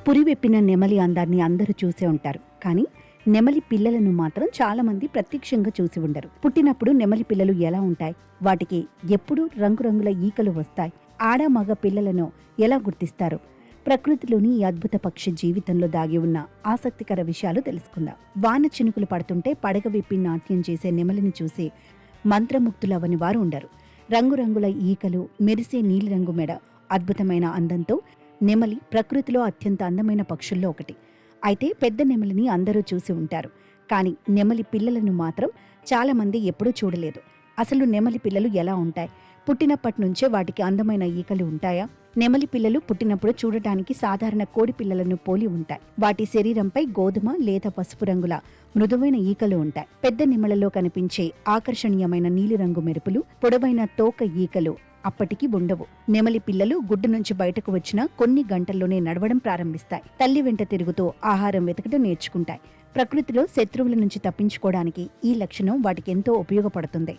పురివెప్పిన నెమలి అందాన్ని అందరూ చూసే ఉంటారు. కానీ నెమలి పిల్లలను మాత్రం చాలా మంది ప్రత్యక్షంగా చూసి ఉండరు. పుట్టినప్పుడు నెమలి పిల్లలు ఎలా ఉంటాయి, వాటికి ఎప్పుడు రంగురంగుల ఈకలు వస్తాయి, ఆడ మగ పిల్లలను ఎలా గుర్తిస్తారు, ప్రకృతిలోని ఈ అద్భుత పక్షి జీవితంలో దాగి ఉన్న ఆసక్తికర విషయాలు తెలుసుకుందాం. వాన చినుకులు పడుతుంటే పడగ విప్పి నాట్యం చేసే నెమలిని చూసి మంత్రముగ్ధులవని వారు ఉండరు. రంగురంగుల ఈకలు, మెరిసే నీలిరంగు మెడ, అద్భుతమైన అందంతో నెమలి ప్రకృతిలో అత్యంత అందమైన పక్షుల్లో ఒకటి. అయితే పెద్ద నెమలిని అందరూ చూసి ఉంటారు, కానీ నెమలి పిల్లలను మాత్రం చాలామంది ఎప్పుడూ చూడలేదు. అసలు నెమలి పిల్లలు ఎలా ఉంటాయి? పుట్టినప్పటి నుంచే వాటికి అందమైన ఈకలు ఉంటాయా? నెమలి పిల్లలు పుట్టినప్పుడు చూడటానికి సాధారణ కోడి పిల్లలను పోలి ఉంటాయి. వాటి శరీరంపై గోధుమ లేదా పసుపు రంగుల మృదువైన ఈకలు ఉంటాయి. పెద్ద నెమలలో కనిపించే ఆకర్షణీయమైన నీలిరంగు మెరుపులు, పొడవైన తోక ఈకలు అప్పటికి ఉండవు. నెమలి పిల్లలు గుడ్డు నుంచి బయటకు వచ్చిన కొన్ని గంటల్లోనే నడవడం ప్రారంభిస్తాయి. తల్లి వెంట తిరుగుతూ ఆహారం వెతకడం నేర్చుకుంటాయి. ప్రకృతిలో శత్రువుల నుంచి తప్పించుకోవడానికి ఈ లక్షణం వాటికి ఎంతో ఉపయోగపడుతుంది.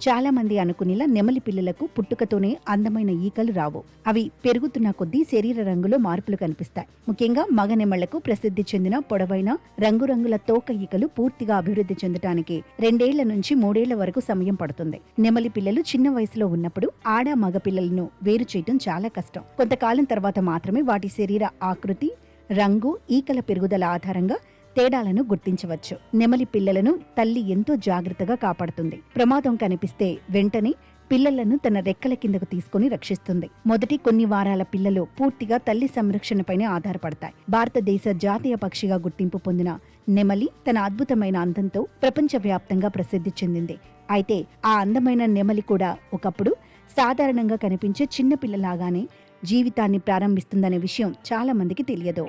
చాలా మంది అనుకునేలా నెమలి పిల్లలకు పుట్టుకతోనే అందమైన ఈకలు రావు. అవి పెరుగుతున్న కొద్దీ శరీర రంగులో మార్పులు కనిపిస్తాయి. ముఖ్యంగా మగ నెమళ్లకు ప్రసిద్ధి చెందిన పొడవైన రంగురంగుల తోక ఈకలు పూర్తిగా అభివృద్ధి చెందడానికి 2 ఏళ్ల నుంచి 3 ఏళ్ల వరకు సమయం పడుతుంది. నెమలి పిల్లలు చిన్న వయసులో ఉన్నప్పుడు ఆడ మగ పిల్లలను వేరు చేయటం చాలా కష్టం. కొంతకాలం తర్వాత మాత్రమే వాటి శరీర ఆకృతి, రంగు, ఈకల పెరుగుదల ఆధారంగా తేడాలను గుర్తించవచ్చు. నెమలి పిల్లలను తల్లి ఎంతో జాగ్రత్తగా కాపాడుతుంది. ప్రమాదం కనిపిస్తే వెంటనే పిల్లలను తన రెక్కల కిందకు తీసుకుని రక్షిస్తుంది. మొదటి కొన్ని వారాల పిల్లలు పూర్తిగా తల్లి సంరక్షణపైనే ఆధారపడతాయి. భారతదేశ జాతీయ పక్షిగా గుర్తింపు పొందిన నెమలి తన అద్భుతమైన అందంతో ప్రపంచవ్యాప్తంగా ప్రసిద్ధి చెందింది. అయితే ఆ అందమైన నెమలి కూడా ఒకప్పుడు సాధారణంగా కనిపించే చిన్న పిల్లలాగానే జీవితాన్ని ప్రారంభిస్తుందనే విషయం చాలా మందికి తెలియదు.